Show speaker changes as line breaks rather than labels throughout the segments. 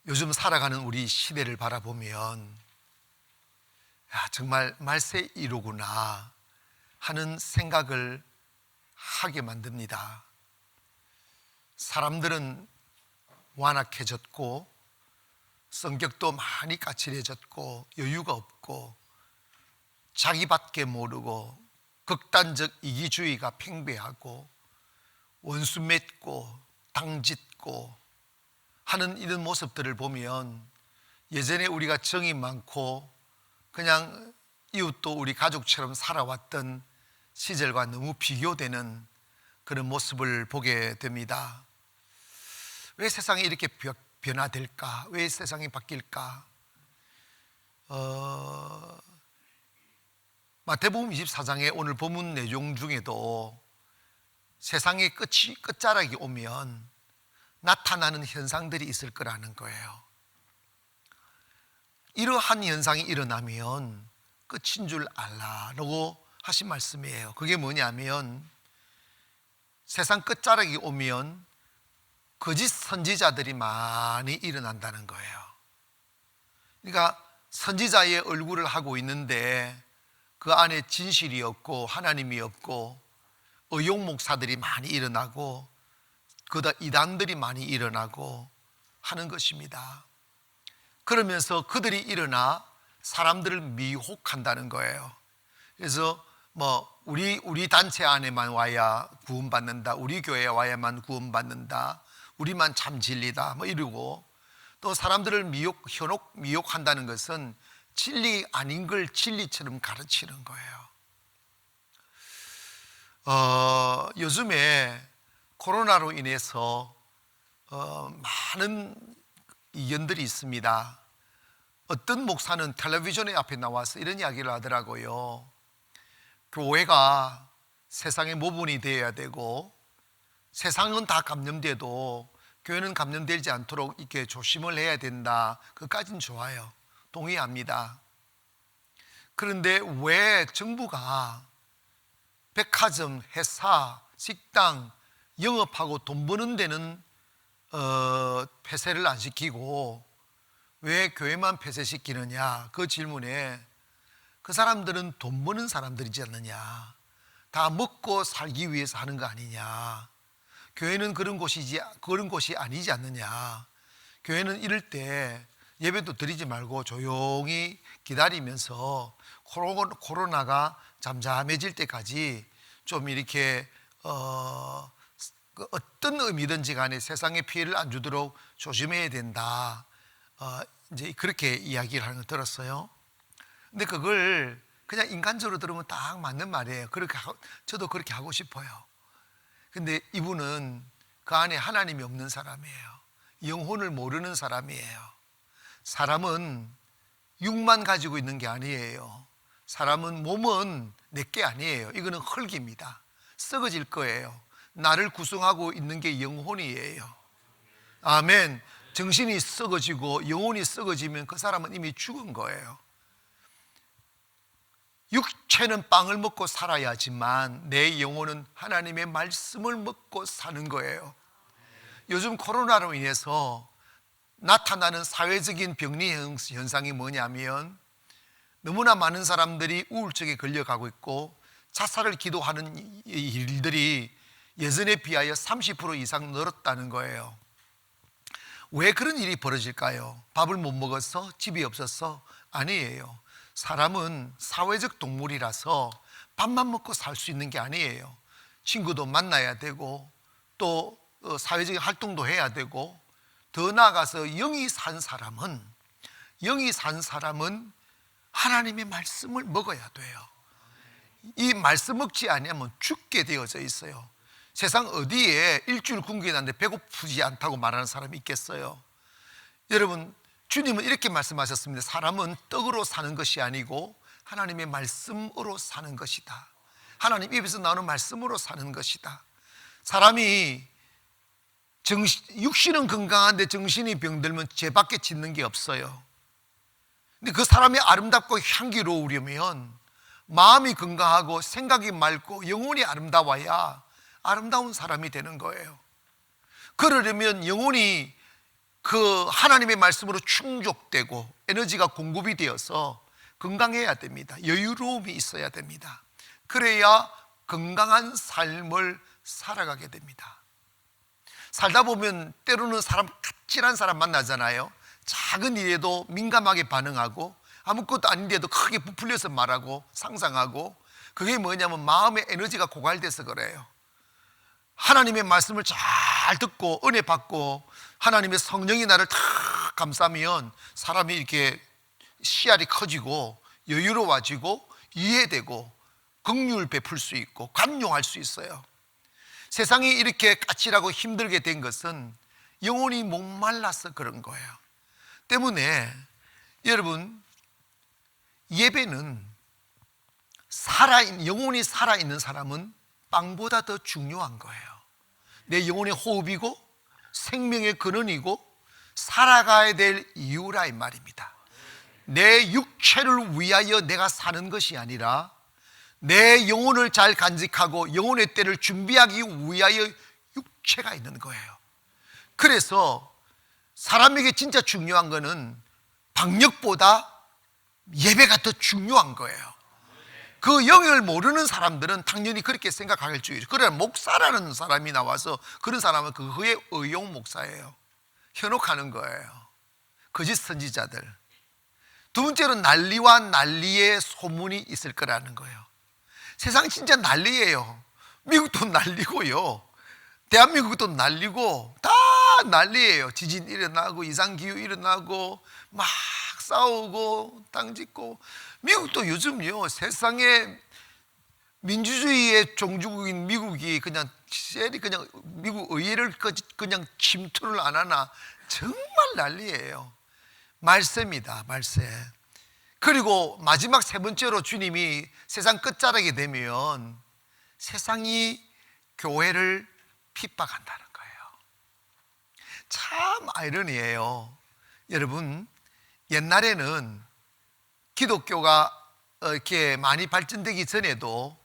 요즘 살아가는 우리 시대를 바라보면 정말 말세 이로구나 하는 생각을 하게 만듭니다. 사람들은 완악해졌고 성격도 많이 까칠해졌고 여유가 없고 자기밖에 모르고 극단적 이기주의가 팽배하고 원수 맺고 당짓고 하는 이런 모습들을 보면 예전에 우리가 정이 많고 그냥 이웃도 우리 가족처럼 살아왔던 시절과 너무 비교되는 그런 모습을 보게 됩니다. 왜 세상이 이렇게 변화될까? 왜 세상이 바뀔까? 마태복음 24장의 오늘 본문 내용 중에도 세상의 끝자락이 오면 나타나는 현상들이 있을 거라는 거예요. 이러한 현상이 일어나면 끝인 줄 알라라고 하신 말씀이에요. 그게 뭐냐면 세상 끝자락이 오면 거짓 선지자들이 많이 일어난다는 거예요. 그러니까 선지자의 얼굴을 하고 있는데 그 안에 진실이 없고 하나님이 없고 의용 목사들이 많이 일어나고 그다 이단들이 많이 일어나고 하는 것입니다. 그러면서 그들이 일어나 사람들을 미혹한다는 거예요. 그래서 우리 단체 안에만 와야 구원받는다, 우리 교회에 와야만 구원받는다, 우리만 참 진리다 이러고, 또 사람들을 미혹한다는 것은 진리 아닌 걸 진리처럼 가르치는 거예요. 요즘에 코로나로 인해서 많은 이견들이 있습니다. 어떤 목사는 텔레비전에 앞에 나와서 이런 이야기를 하더라고요. 교회가 세상의 모본이 되어야 되고 세상은 다 감염돼도 교회는 감염되지 않도록 이렇게 조심을 해야 된다. 그까진 좋아요. 동의합니다. 그런데 왜 정부가 백화점, 회사, 식당 영업하고 돈 버는 데는 폐쇄를 안 시키고 왜 교회만 폐쇄시키느냐? 그 질문에 그 사람들은 돈 버는 사람들이지 않느냐? 다 먹고 살기 위해서 하는 거 아니냐? 교회는 그런 곳이 아니지 않느냐? 교회는 이럴 때 예배도 드리지 말고 조용히 기다리면서 코로나가 잠잠해질 때까지 좀 이렇게 어떤 의미든지 간에 세상에 피해를 안 주도록 조심해야 된다. 이제 그렇게 이야기를 하는 걸 들었어요. 근데 그걸 그냥 인간적으로 들으면 딱 맞는 말이에요. 저도 그렇게 하고 싶어요. 근데 이분은 그 안에 하나님이 없는 사람이에요. 영혼을 모르는 사람이에요. 사람은 육만 가지고 있는 게 아니에요. 사람은 몸은 내게 아니에요. 이거는 흙입니다. 썩어질 거예요. 나를 구성하고 있는 게 영혼이에요. 아멘. 정신이 썩어지고 영혼이 썩어지면 그 사람은 이미 죽은 거예요. 육체는 빵을 먹고 살아야지만 내 영혼은 하나님의 말씀을 먹고 사는 거예요. 요즘 코로나로 인해서 나타나는 사회적인 병리 현상이 뭐냐면 너무나 많은 사람들이 우울증에 걸려가고 있고 자살을 기도하는 일들이 예전에 비하여 30% 이상 늘었다는 거예요. 왜 그런 일이 벌어질까요? 밥을 못 먹어서? 집이 없어서? 아니에요. 사람은 사회적 동물이라서 밥만 먹고 살 수 있는 게 아니에요. 친구도 만나야 되고 또 사회적인 활동도 해야 되고 더 나아가서 영이 산 사람은 하나님의 말씀을 먹어야 돼요. 이 말씀 먹지 아니하면 죽게 되어져 있어요. 세상 어디에 일주일 굶게 났는데 배고프지 않다고 말하는 사람이 있겠어요? 여러분, 주님은 이렇게 말씀하셨습니다. 사람은 떡으로 사는 것이 아니고 하나님의 말씀으로 사는 것이다. 하나님 입에서 나오는 말씀으로 사는 것이다. 사람이 육신은 건강한데 정신이 병들면 죄밖에 짓는 게 없어요. 근데 그 사람이 아름답고 향기로우려면 마음이 건강하고 생각이 맑고 영혼이 아름다워야 아름다운 사람이 되는 거예요. 그러려면 영혼이 그 하나님의 말씀으로 충족되고 에너지가 공급이 되어서 건강해야 됩니다. 여유로움이 있어야 됩니다. 그래야 건강한 삶을 살아가게 됩니다. 살다 보면 때로는 까칠한 사람 만나잖아요. 작은 일에도 민감하게 반응하고 아무것도 아닌데도 크게 부풀려서 말하고 상상하고, 그게 뭐냐면 마음의 에너지가 고갈돼서 그래요. 하나님의 말씀을 잘 듣고 은혜 받고 하나님의 성령이 나를 탁 감싸면 사람이 이렇게 씨알이 커지고 여유로워지고 이해되고 긍휼 베풀 수 있고 관용할 수 있어요. 세상이 이렇게 까칠하고 힘들게 된 것은 영혼이 목말라서 그런 거예요. 때문에 여러분, 예배는 영혼이 살아있는 사람은 빵보다 더 중요한 거예요. 내 영혼의 호흡이고 생명의 근원이고 살아가야 될 이유라 이 말입니다. 내 육체를 위하여 내가 사는 것이 아니라 내 영혼을 잘 간직하고 영혼의 때를 준비하기 위하여 육체가 있는 거예요. 그래서 사람에게 진짜 중요한 거는 방역보다 예배가 더 중요한 거예요. 그 영역을 모르는 사람들은 당연히 그렇게 생각하겠죠. 그래, 목사라는 사람이 나와서 그런 사람은 그의 의용 목사예요. 현혹하는 거예요. 거짓 선지자들. 두 번째로는 난리와 난리의 소문이 있을 거라는 거예요. 세상 진짜 난리예요. 미국도 난리고요, 대한민국도 난리고 다 난리예요. 지진 일어나고 이상기후 일어나고 막 싸우고 땅 짓고. 미국도 요즘요, 세상에 민주주의의 종주국인 미국이 그냥 미국 의회를 그냥 침투를 안 하나, 정말 난리예요. 말세입니다, 말세. 그리고 마지막 세 번째로 주님이 세상 끝자락이 되면 세상이 교회를 핍박한다는 거예요. 참 아이러니해요. 여러분, 옛날에는 기독교가 이렇게 많이 발전되기 전에도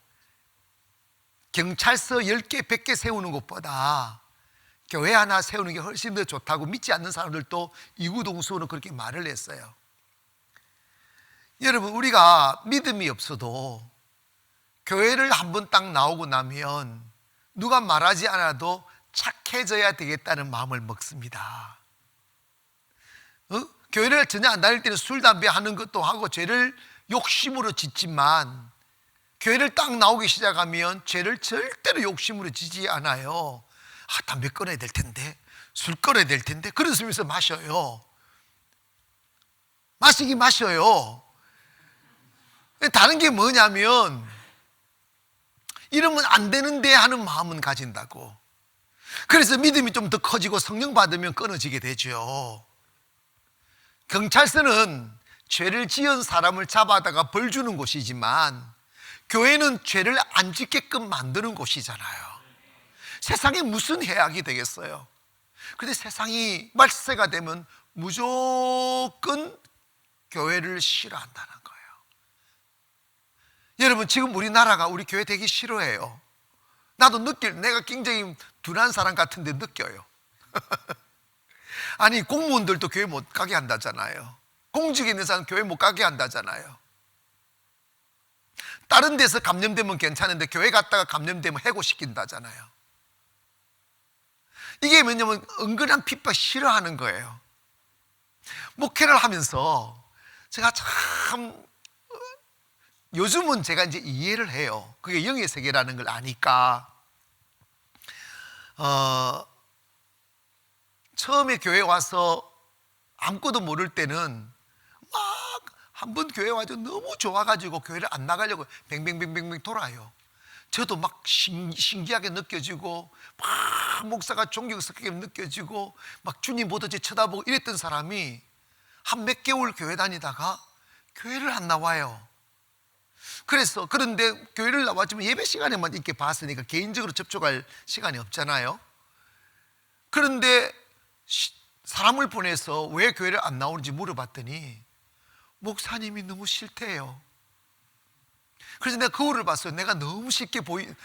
경찰서 10개, 100개 세우는 것보다 교회 하나 세우는 게 훨씬 더 좋다고 믿지 않는 사람들도 이구동성으로 그렇게 말을 했어요. 여러분, 우리가 믿음이 없어도 교회를 한번 딱 나오고 나면 누가 말하지 않아도 착해져야 되겠다는 마음을 먹습니다. 교회를 전혀 안 다닐 때는 술, 담배 하는 것도 하고 죄를 욕심으로 짓지만 교회를 딱 나오기 시작하면 죄를 절대로 욕심으로 지지 않아요. 담배 끊어야 될 텐데, 술 끊어야 될 텐데, 그러면서 마셔요. 마셔요. 다른 게 뭐냐면 이러면 안 되는데 하는 마음은 가진다고. 그래서 믿음이 좀 더 커지고 성령 받으면 끊어지게 되죠. 경찰서는 죄를 지은 사람을 잡아다가 벌 주는 곳이지만 교회는 죄를 안 짓게끔 만드는 곳이잖아요. 세상에 무슨 해악이 되겠어요? 그런데 세상이 말세가 되면 무조건 교회를 싫어한다는 거예요. 여러분, 지금 우리나라가 우리 교회 되게 싫어해요. 나도 내가 굉장히 둔한 사람 같은데 느껴요. 아니, 공무원들도 교회 못 가게 한다잖아요. 공직에 있는 사람 교회 못 가게 한다잖아요. 다른 데서 감염되면 괜찮은데 교회 갔다가 감염되면 해고시킨다잖아요. 이게 뭐냐면 은근한 핍박 싫어하는 거예요. 목회를 하면서 제가 참, 요즘은 제가 이제 이해를 해요. 그게 영의 세계라는 걸 아니까. 처음에 교회 와서 아무것도 모를 때는 막 한 번 교회 와서 너무 좋아가지고 교회를 안 나가려고 뱅뱅뱅뱅 돌아요. 저도 막 신기하게 느껴지고 막 목사가 존경스럽게 느껴지고 막 주님 보듯이 쳐다보고 이랬던 사람이 한 몇 개월 교회 다니다가 교회를 안 나와요. 그런데 교회를 나왔지만 예배 시간에만 이렇게 봤으니까 개인적으로 접촉할 시간이 없잖아요. 그런데 사람을 보내서 왜 교회를 안 나오는지 물어봤더니 목사님이 너무 싫대요. 그래서 내가 거울을 봤어요. 내가 너무 쉽게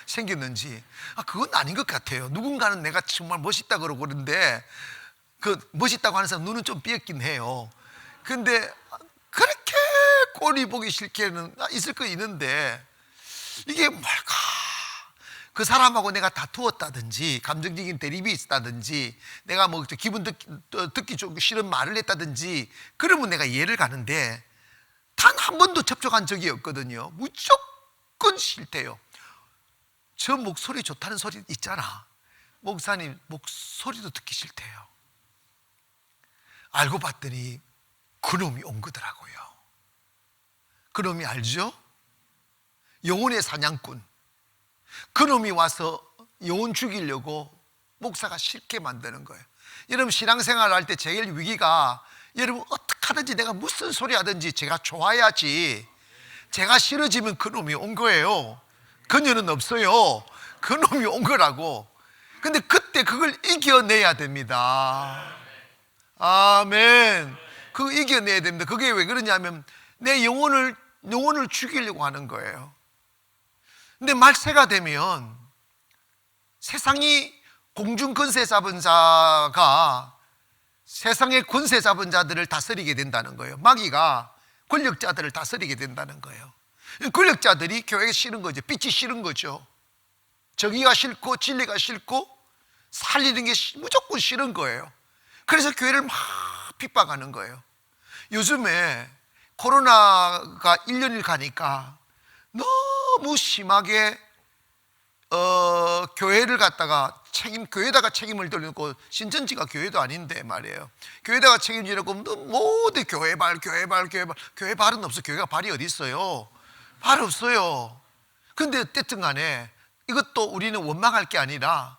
생겼는지. 그건 아닌 것 같아요. 누군가는 내가 정말 멋있다 그러고 그러는데 그 멋있다고 하는 사람 눈은 좀 삐었긴 해요. 근데 그렇게 꼴이 보기 싫게는 있을 거 있는데, 이게 뭘까? 그 사람하고 내가 다투었다든지 감정적인 대립이 있다든지 내가 뭐 기분 듣기 좀 싫은 말을 했다든지 그러면 내가 이해를 가는데, 단 한 번도 접촉한 적이 없거든요. 무조건 싫대요. 저 목소리 좋다는 소리 있잖아, 목사님 목소리도 듣기 싫대요. 알고 봤더니 그놈이 온 거더라고요. 그놈이 알죠? 영혼의 사냥꾼. 그놈이 와서 영혼 죽이려고 목사가 싫게 만드는 거예요. 여러분, 신앙생활 할 때 제일 위기가, 여러분 어떻게 하든지 내가 무슨 소리 하든지 제가 좋아야지, 제가 싫어지면 그놈이 온 거예요. 그녀는 없어요. 그놈이 온 거라고. 근데 그때 그걸 이겨내야 됩니다. 아멘. 그거 이겨내야 됩니다. 그게 왜 그러냐면 내 영혼을 죽이려고 하는 거예요. 근데 말세가 되면 세상이 공중 권세 잡은 자가 세상의 권세 잡은 자들을 다스리게 된다는 거예요. 마귀가 권력자들을 다스리게 된다는 거예요. 권력자들이 교회가 싫은 거죠. 빛이 싫은 거죠. 정의가 싫고 진리가 싫고 살리는 게 무조건 싫은 거예요. 그래서 교회를 막 핍박하는 거예요. 요즘에 코로나가 1년을 가니까 너무 심하게 교회를 갖다가 교회에다가 책임을 돌리고, 신천지가 교회도 아닌데 말이에요. 교회에다가 책임지려고 모두 교회 발은 없어. 교회가 발이 어디 있어요? 발 없어요. 근데 어쨌든 간에 이것도 우리는 원망할 게 아니라,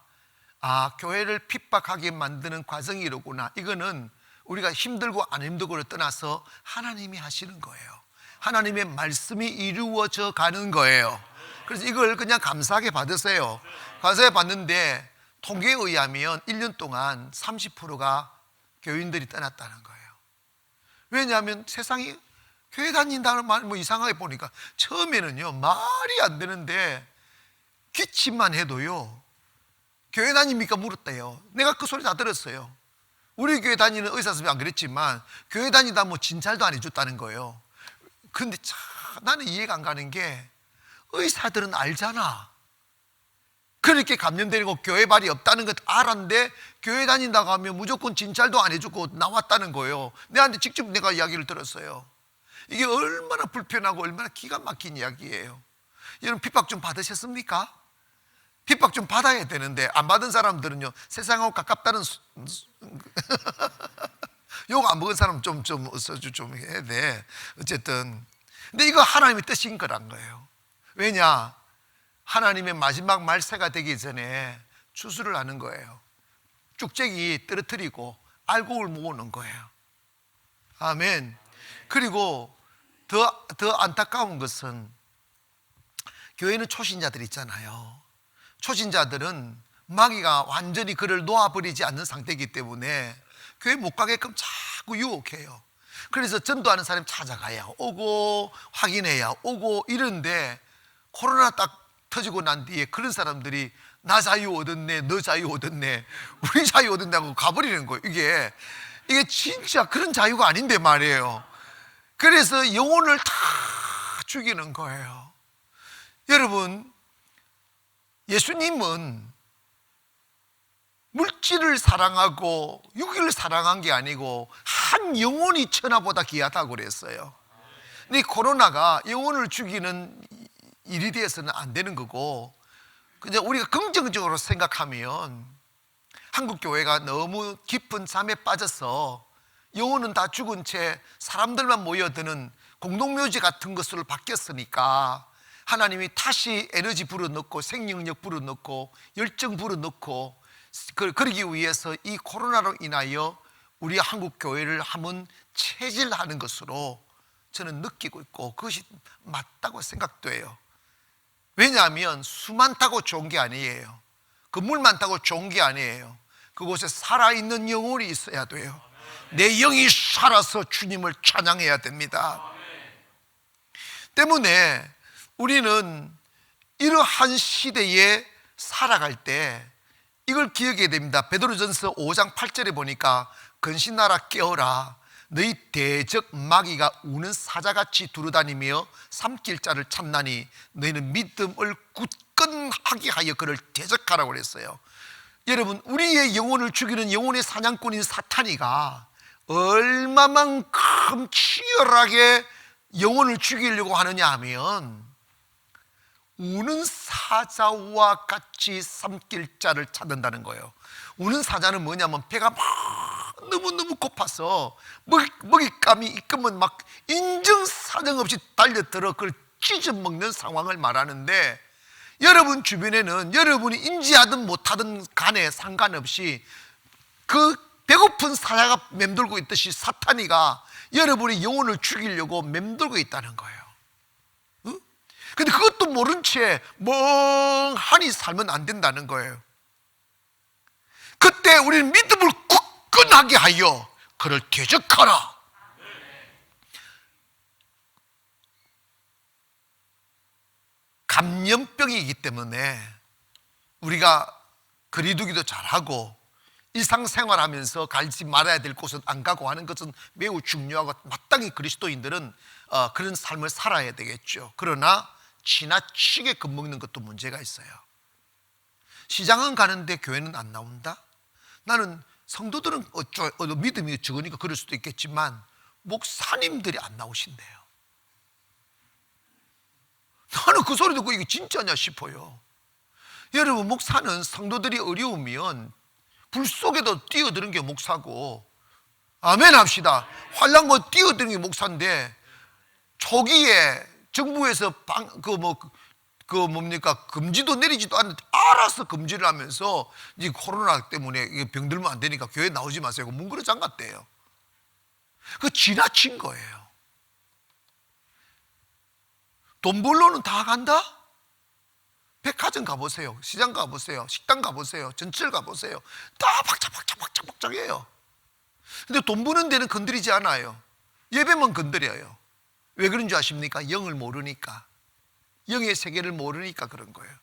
교회를 핍박하게 만드는 과정이 이러구나. 이거는 우리가 힘들고 안 힘들고를 떠나서 하나님이 하시는 거예요. 하나님의 말씀이 이루어져 가는 거예요. 그래서 이걸 그냥 감사하게 받으세요. 감사하게 받는데, 통계에 의하면 1년 동안 30%가 교인들이 떠났다는 거예요. 왜냐하면 세상이 교회 다닌다는 말 뭐 이상하게 보니까, 처음에는요 말이 안 되는데 기침만 해도요 교회 다닙니까 물었대요. 내가 그 소리 다 들었어요. 우리 교회 다니는 의사 선생님이 안 그랬지만 교회 다니다 뭐 진찰도 안 해줬다는 거예요. 근데 참 나는 이해가 안 가는 게, 의사들은 알잖아. 그렇게 감염되고 교회 발이 없다는 것 알았는데 교회 다닌다고 하면 무조건 진찰도 안 해주고 나왔다는 거예요. 내한테 직접 내가 이야기를 들었어요. 이게 얼마나 불편하고 얼마나 기가 막힌 이야기예요. 여러분, 핍박 좀 받으셨습니까? 핍박 좀 받아야 되는데 안 받은 사람들은요 세상하고 가깝다는 욕 안 먹은 사람 좀 해야 돼. 어쨌든 근데 이거 하나님의 뜻인 거란 거예요. 왜냐? 하나님의 마지막 말세가 되기 전에 추수를 하는 거예요. 쭉쟁이 떨어뜨리고 알곡을 모으는 거예요. 아멘. 그리고 더 안타까운 것은, 교회는 초신자들 있잖아요. 초신자들은 마귀가 완전히 그를 놓아버리지 않는 상태이기 때문에 교회 못 가게끔 자꾸 유혹해요. 그래서 전도하는 사람이 찾아가야 오고 확인해야 오고 이런데, 코로나 딱 터지고 난 뒤에 그런 사람들이 나 자유 얻었네, 너 자유 얻었네, 우리 자유 얻는다고 가버리는 거예요. 이게 진짜 그런 자유가 아닌데 말이에요. 그래서 영혼을 다 죽이는 거예요. 여러분, 예수님은 물질을 사랑하고 육을 사랑한 게 아니고 한 영혼이 천하보다 귀하다고 그랬어요. 근데 코로나가 영혼을 죽이는 일이 되어서는 안 되는 거고, 그냥 우리가 긍정적으로 생각하면 한국 교회가 너무 깊은 잠에 빠져서 영혼은 다 죽은 채 사람들만 모여드는 공동묘지 같은 것으로 바뀌었으니까, 하나님이 다시 에너지 불어넣고 생명력 불어넣고 열정 불어넣고 그러기 위해서 이 코로나로 인하여 우리 한국 교회를 한번 체질하는 것으로 저는 느끼고 있고, 그것이 맞다고 생각돼요. 왜냐하면 수 많다고 좋은 게 아니에요. 물 많다고 좋은 게 아니에요. 그곳에 살아있는 영혼이 있어야 돼요. 내 영이 살아서 주님을 찬양해야 됩니다. 때문에 우리는 이러한 시대에 살아갈 때 이걸 기억해야 됩니다. 베드로전서 5장 8절에 보니까 근신하라 깨어라 너희 대적 마귀가 우는 사자같이 두루다니며 삼킬 자를 찾나니 너희는 믿음을 굳건하게 하여 그를 대적하라고 그랬어요. 여러분, 우리의 영혼을 죽이는 영혼의 사냥꾼인 사탄이가 얼마만큼 치열하게 영혼을 죽이려고 하느냐 하면 우는 사자와 같이 삼킬 자를 찾는다는 거예요. 우는 사자는 뭐냐면 배가 막 너무너무 고파서 먹잇감이 있으면 막 인정사정 없이 달려들어 그걸 찢어먹는 상황을 말하는데, 여러분 주변에는 여러분이 인지하든 못하든 간에 상관없이 그 배고픈 사자가 맴돌고 있듯이 사탄이가 여러분의 영혼을 죽이려고 맴돌고 있다는 거예요. 근데 그것도 모른 채 멍하니 살면 안 된다는 거예요. 그때 우리는 믿음을 굳건하게 하여 그를 대적하라. 감염병이기 때문에 우리가 거리두기도 잘하고 일상생활하면서 가지 말아야 될 곳은 안 가고 하는 것은 매우 중요하고 마땅히 그리스도인들은 그런 삶을 살아야 되겠죠. 그러나 지나치게 겁먹는 것도 문제가 있어요. 시장은 가는데 교회는 안 나온다? 나는 성도들은 믿음이 적으니까 그럴 수도 있겠지만 목사님들이 안 나오신대요. 나는 그 소리 듣고 이게 진짜냐 싶어요. 여러분, 목사는 성도들이 어려우면 불 속에도 뛰어드는 게 목사고, 아멘 합시다. 환난고 뛰어드는 게 목사인데, 초기에 정부에서 금지도 내리지도 않는데 알아서 금지를 하면서 이제 코로나 때문에 병 들면 안 되니까 교회 나오지 마세요. 문구를 잠갔대요. 그 지나친 거예요. 돈 벌러는 다 간다? 백화점 가보세요. 시장 가보세요. 식당 가보세요. 전철 가보세요. 다 박짝박짝해요. 근데 돈 버는 데는 건드리지 않아요. 예배만 건드려요. 왜 그런 줄 아십니까? 영을 모르니까. 영의 세계를 모르니까 그런 거예요.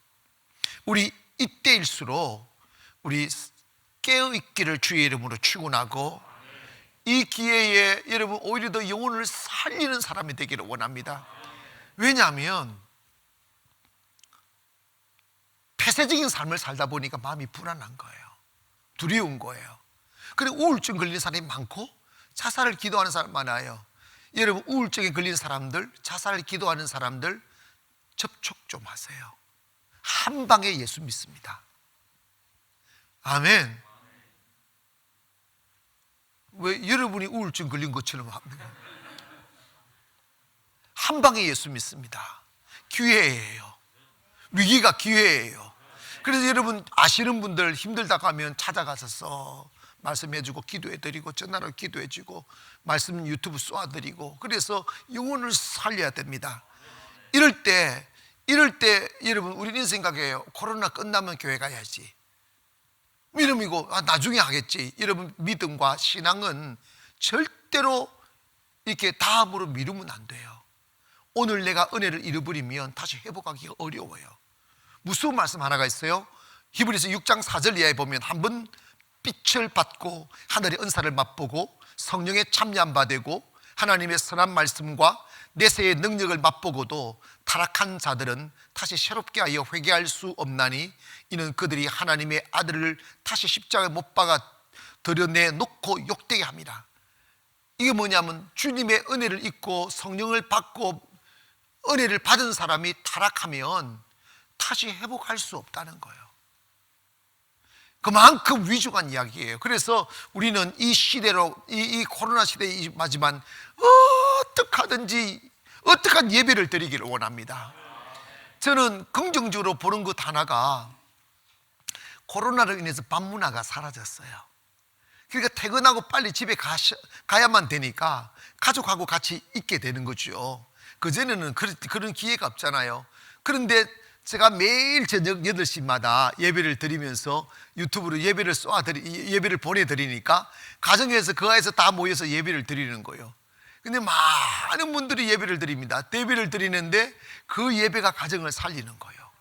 우리 이때일수록 우리 깨어있기를 주의 이름으로 축원하고, 이 기회에 여러분 오히려 더 영혼을 살리는 사람이 되기를 원합니다. 왜냐하면 폐쇄적인 삶을 살다 보니까 마음이 불안한 거예요. 두려운 거예요. 그리고 우울증 걸리는 사람이 많고 자살을 기도하는 사람 많아요. 여러분, 우울증에 걸린 사람들, 자살을 기도하는 사람들 접촉 좀 하세요. 한 방에 예수 믿습니다. 아멘. 왜 여러분이 우울증 걸린 것처럼 합니까? 한 방에 예수 믿습니다. 기회예요. 위기가 기회예요. 그래서 여러분 아시는 분들 힘들다고 하면 찾아가서 말씀해주고 기도해드리고 전화로 기도해주고 말씀 유튜브 쏘아드리고, 그래서 영혼을 살려야 됩니다. 이럴 때 여러분 우리는 생각해요. 코로나 끝나면 교회 가야지. 믿음이고 나중에 하겠지. 여러분, 믿음과 신앙은 절대로 이렇게 다음으로 미루면 안 돼요. 오늘 내가 은혜를 잃어버리면 다시 회복하기가 어려워요. 무슨 말씀 하나가 있어요. 히브리서 6장 4절 이하에 보면, 한번 빛을 받고 하늘의 은사를 맛보고 성령에 참여한 바 되고 하나님의 선한 말씀과 내세의 능력을 맛보고도 타락한 자들은 다시 새롭게 하여 회개할 수 없나니, 이는 그들이 하나님의 아들을 다시 십자가에 못 박아 들여내 놓고 욕되게 합니다. 이게 뭐냐면, 주님의 은혜를 입고 성령을 받고 은혜를 받은 사람이 타락하면 다시 회복할 수 없다는 거예요. 그만큼 위중한 이야기예요. 그래서 우리는 이 시대로, 이 코로나 시대이지만 어떡한 예배를 드리기를 원합니다. 저는 긍정적으로 보는 것 하나가, 코로나로 인해서 밥 문화가 사라졌어요. 그러니까 퇴근하고 빨리 집에 가야만 되니까 가족하고 같이 있게 되는 거죠. 그전에는 그런 기회가 없잖아요. 그런데 제가 매일 저녁 8시마다 예배를 드리면서 유튜브로 예배를 보내드리니까 가정에서 그아에서 다 모여서 예배를 드리는 거예요. 근데 많은 분들이 예배를 드립니다. 예배를 드리는데 그 예배가 가정을 살리는 거예요.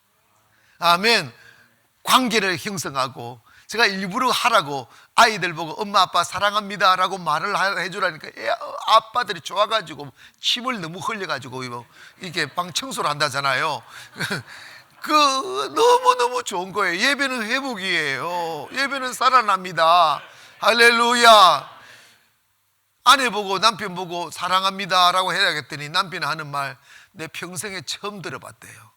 아멘. 관계를 형성하고 제가 일부러 하라고 아이들 보고 엄마 아빠 사랑합니다 라고 말을 해주라니까 아빠들이 좋아가지고 침을 너무 흘려가지고 이렇게 방 청소를 한다잖아요. 너무너무 좋은 거예요. 예배는 회복이에요. 예배는 살아납니다. 할렐루야. 아내 보고 남편 보고 사랑합니다 라고 해야겠더니 남편이 하는 말 내 평생에 처음 들어봤대요.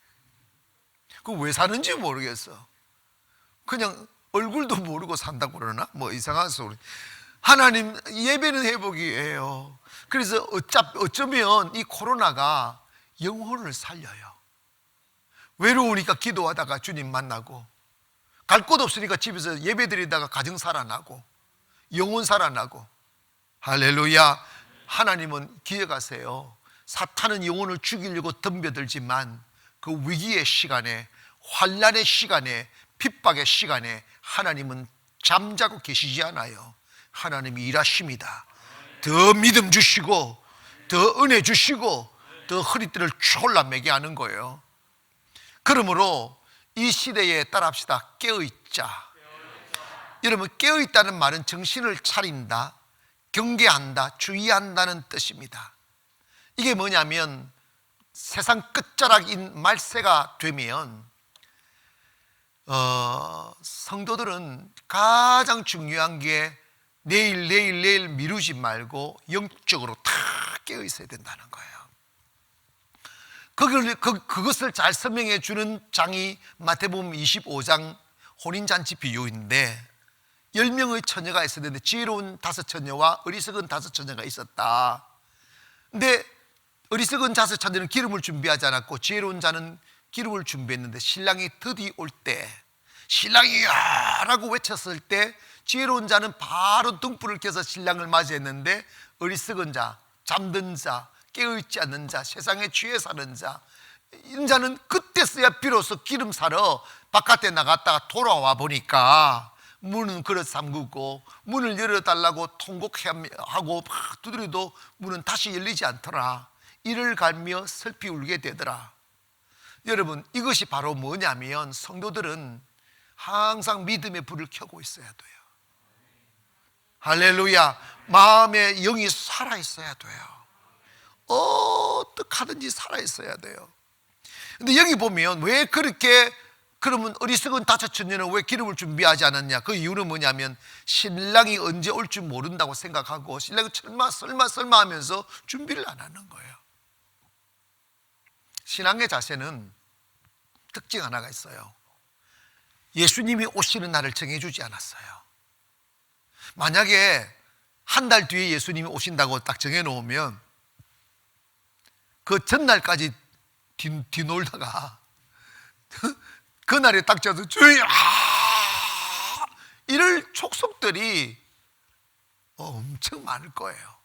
그 왜 사는지 모르겠어. 그냥 얼굴도 모르고 산다고 그러나? 뭐 이상한 소리. 하나님, 예배는 회복이에요. 그래서 어쩌면 이 코로나가 영혼을 살려요. 외로우니까 기도하다가 주님 만나고, 갈 곳 없으니까 집에서 예배 드리다가 가정 살아나고, 영혼 살아나고. 할렐루야. 하나님은 기억하세요. 사탄은 영혼을 죽이려고 덤벼들지만 그 위기의 시간에, 환난의 시간에, 핍박의 시간에 하나님은 잠자고 계시지 않아요. 하나님이 일하십니다. 더 믿음 주시고, 더 은혜 주시고, 더 허리띠를 졸라매게 하는 거예요. 그러므로 이 시대에 따라합시다. 깨어있자. 여러분, 깨어있다는 말은 정신을 차린다, 경계한다, 주의한다는 뜻입니다. 이게 뭐냐면 세상 끝자락인 말세가 되면 성도들은 가장 중요한 게 내일 미루지 말고 영적으로 다 깨어 있어야 된다는 거예요. 그것을 잘 설명해 주는 장이 마태복음 25장 혼인잔치 비유인데, 10명의 처녀가 있었는데 지혜로운 5처녀와 어리석은 5처녀가 있었다. 근데 어리석은 5처녀는 기름을 준비하지 않았고 지혜로운 자는 기름을 준비했는데 신랑이 드디 올 때, 신랑이야 라고 외쳤을 때 지혜로운 자는 바로 등불을 켜서 신랑을 맞이했는데, 어리석은 자, 잠든 자, 깨어있지 않는 자, 세상에 취해 사는 자, 이런 자는 그때서야 비로소 기름 사러 바깥에 나갔다가 돌아와 보니까 문은 그릇 잠그고 문을 열어달라고 통곡하고 막 두드려도 문은 다시 열리지 않더라. 이를 갈며 슬피 울게 되더라. 여러분, 이것이 바로 뭐냐면 성도들은 항상 믿음의 불을 켜고 있어야 돼요. 할렐루야. 마음의 영이 살아있어야 돼요. 어떻게하든지 살아있어야 돼요. 근데 여기 보면 왜 그렇게, 그러면 어리석은 5처녀는 왜 기름을 준비하지 않았냐? 그 이유는 뭐냐면 신랑이 언제 올 줄 모른다고 생각하고 신랑이 설마 하면서 준비를 안 하는 거예요. 신앙의 자세는 특징 하나가 있어요. 예수님이 오시는 날을 정해주지 않았어요. 만약에 한 달 뒤에 예수님이 오신다고 딱 정해놓으면 그 전날까지 뒤놀다가 그날에 딱 져서 주여 이럴 촉속들이 엄청 많을 거예요.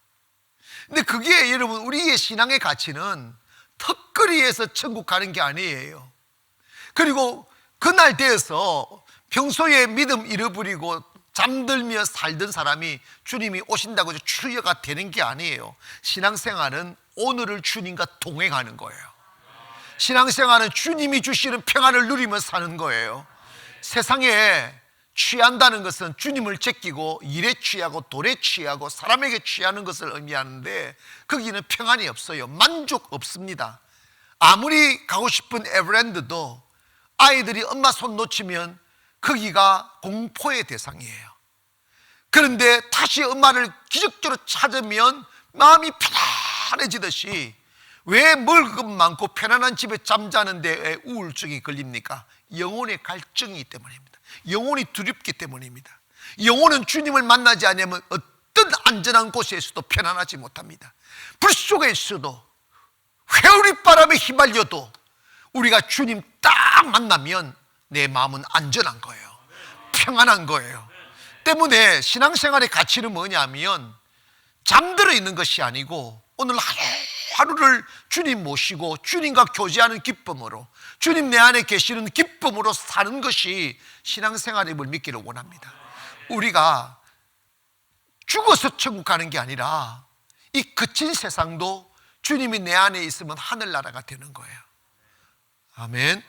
근데 그게 여러분, 우리의 신앙의 가치는 턱걸이에서 천국 가는 게 아니에요. 그리고 그날 되어서 평소에 믿음 잃어버리고 잠들며 살던 사람이 주님이 오신다고 해서 추여가 되는 게 아니에요. 신앙생활은 오늘을 주님과 동행하는 거예요. 신앙생활은 주님이 주시는 평안을 누리며 사는 거예요. 세상에 취한다는 것은 주님을 제끼고 일에 취하고 돈에 취하고 사람에게 취하는 것을 의미하는데, 거기는 평안이 없어요. 만족 없습니다. 아무리 가고 싶은 에버랜드도 아이들이 엄마 손 놓치면 거기가 공포의 대상이에요. 그런데 다시 엄마를 기적적으로 찾으면 마음이 편안해지듯이, 왜 먹을 것 많고 편안한 집에 잠자는데 왜 우울증이 걸립니까? 영혼의 갈증이기 때문입니다. 영혼이 두렵기 때문입니다. 영혼은 주님을 만나지 않으면 어떤 안전한 곳에서도 편안하지 못합니다. 불 속에 있어도, 회오리바람에 휘말려도 우리가 주님 딱 만나면 내 마음은 안전한 거예요. 평안한 거예요. 때문에 신앙생활의 가치는 뭐냐면 잠들어 있는 것이 아니고 오늘 하루를 주님 모시고 주님과 교제하는 기쁨으로, 주님 내 안에 계시는 기쁨으로 사는 것이 신앙생활임을 믿기를 원합니다. 우리가 죽어서 천국 가는 게 아니라 이 거친 세상도 주님이 내 안에 있으면 하늘나라가 되는 거예요. 아멘.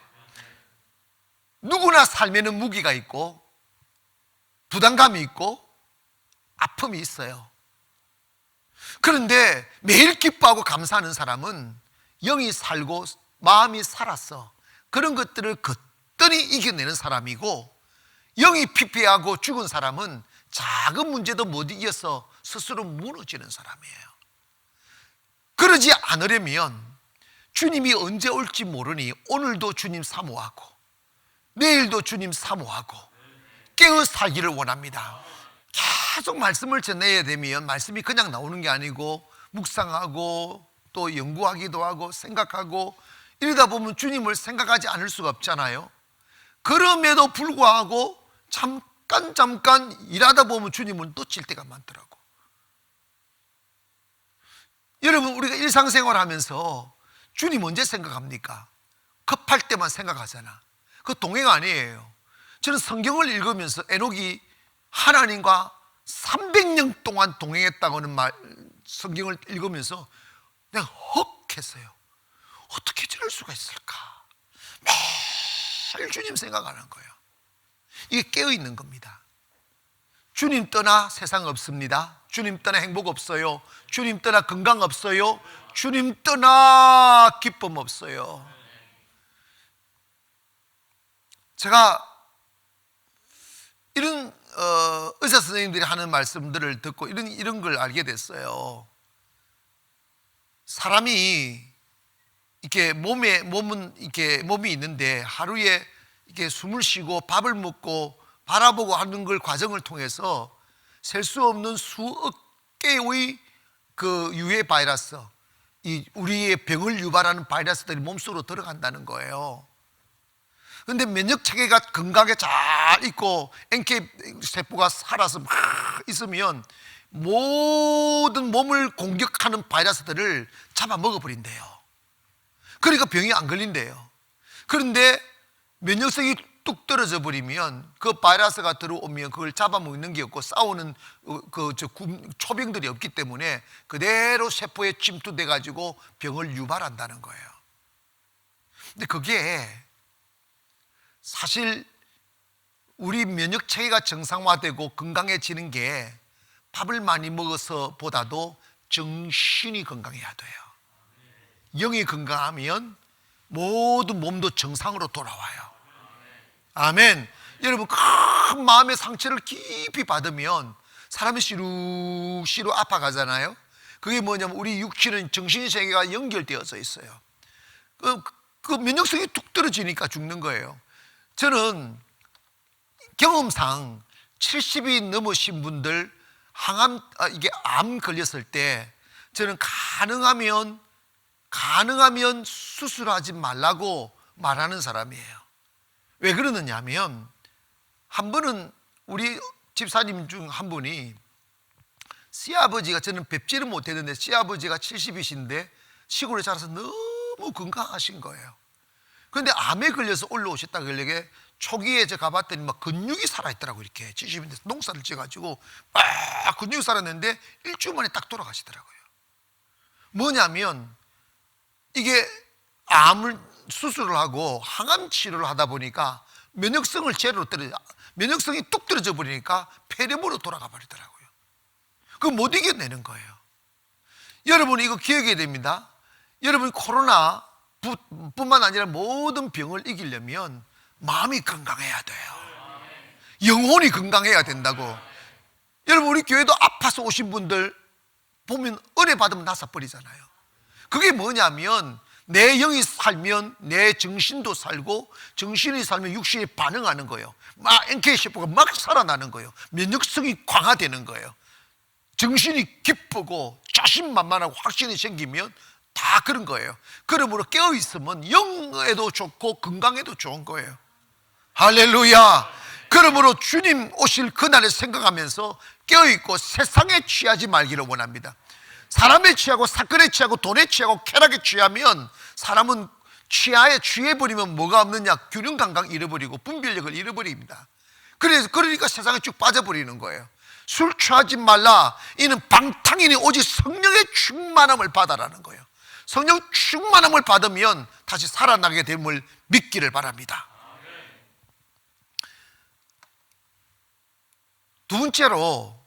누구나 삶에는 무기가 있고 부담감이 있고 아픔이 있어요. 그런데 매일 기뻐하고 감사하는 사람은 영이 살고 마음이 살았어. 그런 것들을 거뜬히 이겨내는 사람이고, 영이 피폐하고 죽은 사람은 작은 문제도 못 이겨서 스스로 무너지는 사람이에요. 그러지 않으려면 주님이 언제 올지 모르니 오늘도 주님 사모하고 내일도 주님 사모하고 깨어 살기를 원합니다. 계속 말씀을 전해야 되면 말씀이 그냥 나오는 게 아니고 묵상하고 또 연구하기도 하고 생각하고 이러다 보면 주님을 생각하지 않을 수가 없잖아요. 그럼에도 불구하고 잠깐 일하다 보면 주님은 놓칠 때가 많더라고. 여러분, 우리가 일상생활 하면서 주님 언제 생각합니까? 급할 때만 생각하잖아. 그거 동행 아니에요. 저는 성경을 읽으면서 에녹이 하나님과 300년 동안 동행했다고 하는 성경을 읽으면서 내가 헉 했어요. 어떻게 저럴 수가 있을까? 매일 주님 생각하는 거예요. 이게 깨어있는 겁니다. 주님 떠나 세상 없습니다. 주님 떠나 행복 없어요. 주님 떠나 건강 없어요. 주님 떠나 기쁨 없어요. 제가 이런 의사 선생님들이 하는 말씀들을 듣고 이런 걸 알게 됐어요. 사람이 이렇게 몸이 있는데 하루에 이렇게 숨을 쉬고 밥을 먹고 바라보고 하는 걸 과정을 통해서 셀 수 없는 수억 개의 그 유해 바이러스, 이 우리의 병을 유발하는 바이러스들이 몸속으로 들어간다는 거예요. 그런데 면역 체계가 건강하게 잘 있고 NK 세포가 살아서 막 있으면 모든 몸을 공격하는 바이러스들을 잡아먹어 버린대요. 그러니까 병이 안 걸린대요. 그런데 면역성이 뚝 떨어져 버리면 그 바이러스가 들어오면 그걸 잡아먹는 게 없고 싸우는 초병들이 없기 때문에 그대로 세포에 침투돼 가지고 병을 유발한다는 거예요. 근데 그게 사실 우리 면역 체계가 정상화되고 건강해지는 게 밥을 많이 먹어서 보다도 정신이 건강해야 돼요. 영이 건강하면 모든 몸도 정상으로 돌아와요. 아멘. 여러분, 큰 마음의 상처를 깊이 받으면 사람이 시루시루 아파가잖아요. 그게 뭐냐면 우리 육신은 정신세계가 연결되어져 있어요. 그 면역성이 뚝 떨어지니까 죽는 거예요. 저는 경험상 70이 넘으신 분들 이게 암 걸렸을 때 저는 가능하면 수술하지 말라고 말하는 사람이에요. 왜 그러느냐 하면 한 번은 우리 집사님 중 한 분이 시아버지가, 저는 뵙지는 못했는데 시아버지가 70이신데 시골에 자라서 너무 건강하신 거예요. 그런데 암에 걸려서 올라오셨다. 그러게 초기에 제가 가봤더니 막 근육이 살아있더라고요. 이렇게 70인데 농사를 지어가지고 막 근육이 살았는데 일주일 만에 딱 돌아가시더라고요. 뭐냐면 이게 암을 수술을 하고 항암 치료를 하다 보니까 면역성을 면역성이 뚝 떨어져 버리니까 폐렴으로 돌아가 버리더라고요. 그거 못 이겨내는 거예요. 여러분, 이거 기억해야 됩니다. 여러분, 코로나 뿐만 아니라 모든 병을 이기려면 마음이 건강해야 돼요. 영혼이 건강해야 된다고. 여러분, 우리 교회도 아파서 오신 분들 보면 은혜 받으면 나서버리잖아요. 그게 뭐냐면 내 영이 살면 내 정신도 살고, 정신이 살면 육신이 반응하는 거예요. 막 NK세포가 막 살아나는 거예요. 면역성이 강화되는 거예요. 정신이 기쁘고 자신만만하고 확신이 생기면 다 그런 거예요. 그러므로 깨어있으면 영에도 좋고 건강에도 좋은 거예요. 할렐루야. 그러므로 주님 오실 그날을 생각하면서 깨어있고 세상에 취하지 말기를 원합니다. 사람에 취하고 사건에 취하고 돈에 취하고 쾌락에 취하면 사람은 취해버리면 뭐가 없느냐? 균형 감각 잃어버리고 분별력을 잃어버립니다. 그러니까 세상에 쭉 빠져버리는 거예요. 술 취하지 말라. 이는 방탕이니 오직 성령의 충만함을 받아라는 거예요. 성령 충만함을 받으면 다시 살아나게 됨을 믿기를 바랍니다. 두 번째로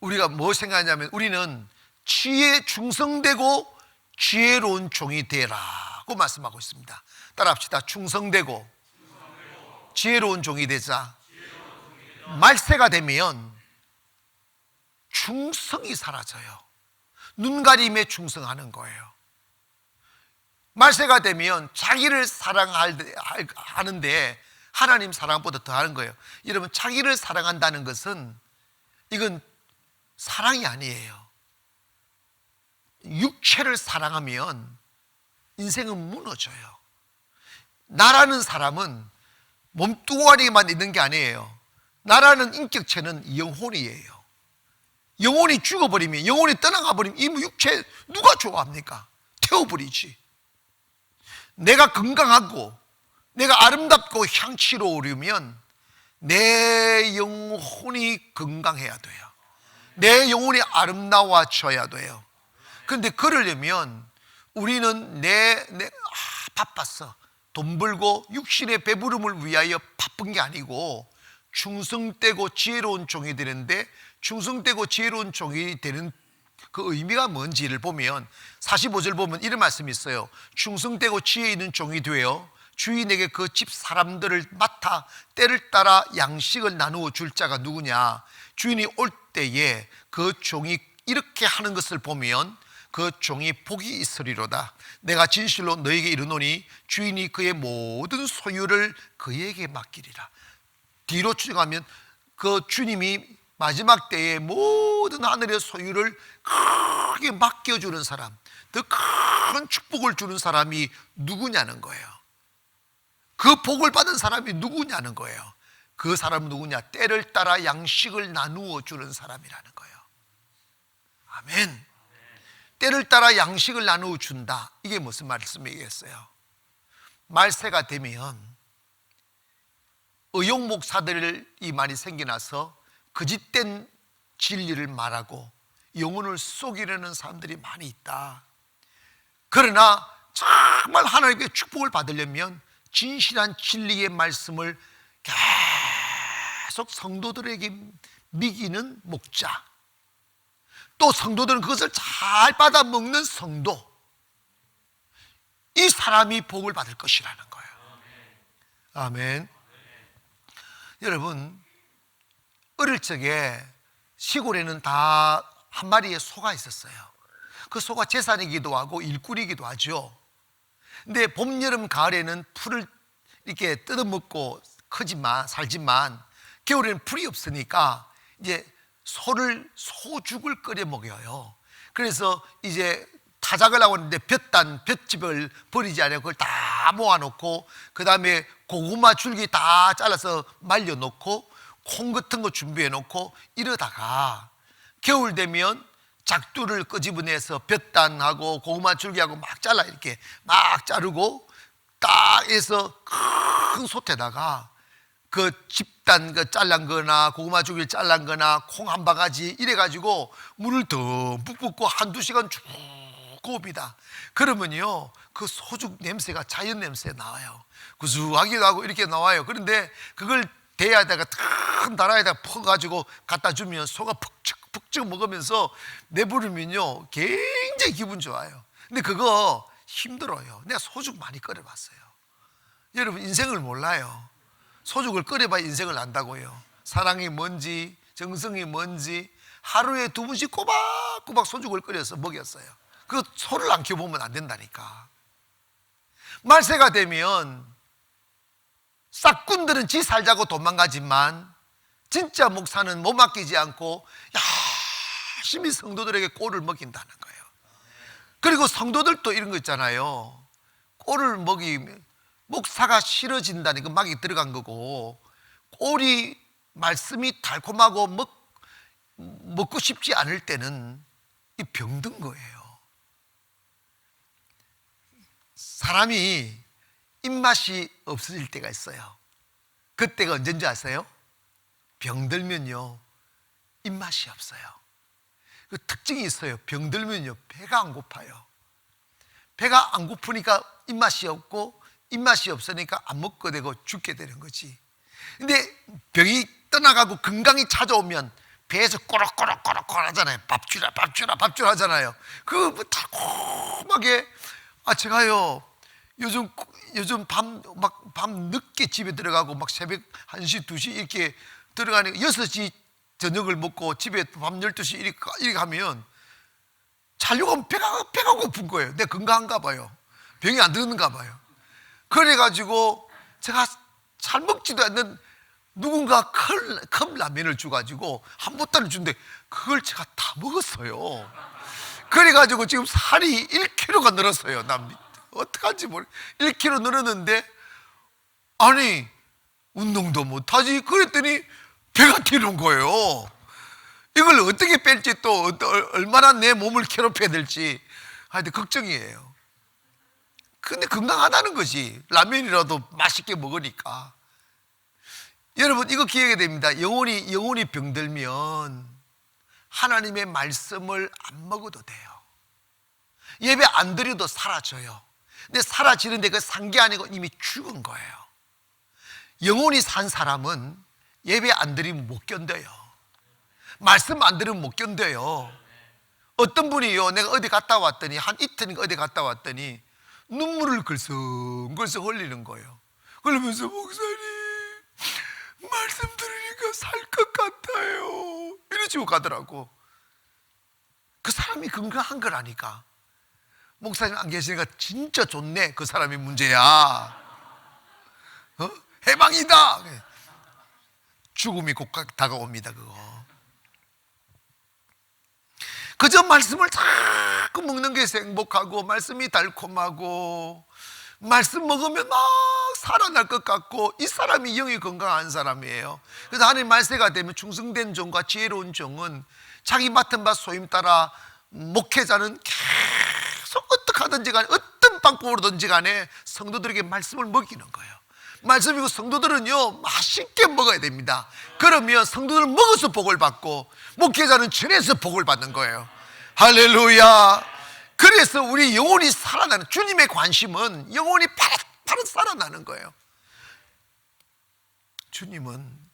우리가 뭐 생각하냐면 우리는 지혜에 충성되고 지혜로운 종이 되라고 말씀하고 있습니다. 따라합시다. 충성되고 지혜로운 종이 되자. 말세가 되면 충성이 사라져요. 눈가림에 충성하는 거예요. 말세가 되면 자기를 사랑하는데 하나님 사랑보다 더하는 거예요. 여러분, 자기를 사랑한다는 것은 이건 사랑이 아니에요. 육체를 사랑하면 인생은 무너져요. 나라는 사람은 몸뚱아리만 있는 게 아니에요. 나라는 인격체는 영혼이에요. 영혼이 죽어버리면, 영혼이 떠나가 버리면 이 육체 누가 좋아합니까? 태워버리지. 내가 건강하고 내가 아름답고 향취로우려면 내 영혼이 건강해야 돼요. 내 영혼이 아름다워져야 돼요. 그런데 그러려면 우리는 바빴어. 돈 벌고 육신의 배부름을 위하여 바쁜 게 아니고 충성되고 지혜로운 종이 되는데, 충성되고 지혜로운 종이 되는 그 의미가 뭔지를 보면 45절 보면 이런 말씀이 있어요. 충성되고 지혜 있는 종이 되어 주인에게 그 집 사람들을 맡아 때를 따라 양식을 나누어 줄 자가 누구냐. 주인이 올 때에 그 종이 이렇게 하는 것을 보면 그 종이 복이 있으리로다. 내가 진실로 너에게 이르노니 주인이 그의 모든 소유를 그에게 맡기리라. 뒤로 추정하면 그 주님이 마지막 때에 모든 하늘의 소유를 크게 맡겨주는 사람, 더 큰 축복을 주는 사람이 누구냐는 거예요. 그 복을 받은 사람이 누구냐는 거예요. 그 사람은 누구냐? 때를 따라 양식을 나누어 주는 사람이라는 거예요. 아멘. 때를 따라 양식을 나누어 준다. 이게 무슨 말씀이겠어요? 말세가 되면 의용 목사들이 많이 생겨나서 거짓된 진리를 말하고 영혼을 속이려는 사람들이 많이 있다. 그러나 정말 하나님의 축복을 받으려면 진실한 진리의 말씀을 계속 성도들에게 미기는 목자, 또 성도들은 그것을 잘 받아먹는 성도, 이 사람이 복을 받을 것이라는 거예요. 아멘. 여러분, 어릴 적에 시골에는 다 한 마리의 소가 있었어요. 그 소가 재산이기도 하고 일꾼이기도 하죠. 근데 봄, 여름, 가을에는 풀을 이렇게 뜯어먹고 크지만 살지만 겨울에는 풀이 없으니까 이제 소죽을 끓여 먹여요. 그래서 이제 타작을 하고 있는데 볏집을 버리지 않고 그걸 다 모아놓고 그 다음에 고구마 줄기 다 잘라서 말려놓고 콩 같은 거 준비해놓고 이러다가 겨울 되면 작두를 끄집어내서 볏단하고 고구마 줄기하고 막 잘라, 이렇게 막 자르고 딱 해서 큰 솥에다가 그 집단 그 잘란 거나 고구마 줄기를 잘란 거나 콩 한 바가지 이래가지고 물을 듬뿍 붓고 한두 시간 쭉 구웁니다. 그러면요, 그 소죽 냄새가 자연 냄새 나와요. 구수하기도 하고 이렇게 나와요. 그런데 그걸 대야에다가 큰 다라에다가 퍼가지고 갖다 주면 소가 푹쭉 먹으면서 내부르면요 굉장히 기분 좋아요. 근데 그거 힘들어요. 내가 소죽 많이 끓여봤어요. 여러분, 인생을 몰라요. 소죽을 끓여봐야 인생을 안다고요. 사랑이 뭔지, 정성이 뭔지. 하루에 2번씩 꼬박꼬박 소죽을 끓여서 먹였어요. 그 소를 안 키워보면 안 된다니까. 말세가 되면 싹꾼들은 지 살자고 도망가지만 진짜 목사는 못 맡기지 않고 열심히 성도들에게 꼴을 먹인다는 거예요. 그리고 성도들도 이런 거 있잖아요. 꼴을 먹이면 목사가 싫어진다니까 막이 들어간 거고, 꼴이 말씀이 달콤하고 먹고 싶지 않을 때는 이 병든 거예요. 사람이 입맛이 없어질 때가 있어요. 그때가 언제인지 아세요? 병들면요 입맛이 없어요. 그 특징이 있어요. 병들면요 배가 안 고파요. 배가 안 고프니까 입맛이 없고, 입맛이 없으니까 안 먹게 되고 죽게 되는 거지. 근데 병이 떠나가고 건강이 찾아오면 배에서 꼬락꼬락꼬락 하잖아요. 밥 주라 하잖아요. 그 달콤하게. 제가요 요즘 밤 늦게 집에 들어가고 막 새벽 1시 2시 이렇게 들어가니까 6시 저녁을 먹고 집에 밤 12시 이렇게 가면 자려고 하면 배가 고픈 거예요. 내가 건강한가 봐요. 병이 안 드는가 봐요. 그래가지고 제가 잘 먹지도 않는 누군가 컵 라면을 줘가지고 한 보따리 준데 그걸 제가 다 먹었어요. 그래가지고 지금 살이 1kg가 늘었어요. 난 어떡한지 모르. 1kg 늘었는데 아니 운동도 못하지. 그랬더니 배가 튀는 거예요. 이걸 어떻게 뺄지 또 얼마나 내 몸을 괴롭혀야 될지 하여튼 걱정이에요. 근데 건강하다는 것이 라면이라도 맛있게 먹으니까. 여러분 이거 기억해야 됩니다. 영혼이 병들면 하나님의 말씀을 안 먹어도 돼요. 예배 안 드려도 사라져요. 근데 사라지는데 그 산 게 아니고 이미 죽은 거예요. 영혼이 산 사람은 예배 안 드리면 못 견뎌요. 말씀 안 들으면 못 견뎌요. 어떤 분이요, 내가 어디 갔다 왔더니 한 이틀인가 어디 갔다 왔더니 눈물을 글썽글썽 흘리는 거예요. 그러면서 목사님 말씀 들으니까 살 것 같아요 이러시고 가더라고. 그 사람이 건강한 거라니까. 목사님 안 계시니까 진짜 좋네. 그 사람이 문제야. 해방이다. 죽음이 곧 다가옵니다. 그저 말씀을 자꾸 먹는 게 행복하고 말씀이 달콤하고 말씀 먹으면 막 살아날 것 같고 이 사람이 영이 건강한 사람이에요. 그래서 하나님 말세가 되면 충성된 종과 지혜로운 종은 자기 맡은 바 소임 따라 목회자는 계속 어떻게 하든지 간에 어떤 방법으로든지 간에 성도들에게 말씀을 먹이는 거예요. 말씀이고 성도들은요 맛있게 먹어야 됩니다. 그러면 성도들은 먹어서 복을 받고 목회자는 전해서 복을 받는 거예요. 할렐루야. 그래서 우리 영혼이 살아나는, 주님의 관심은 영혼이 바로 살아나는 거예요.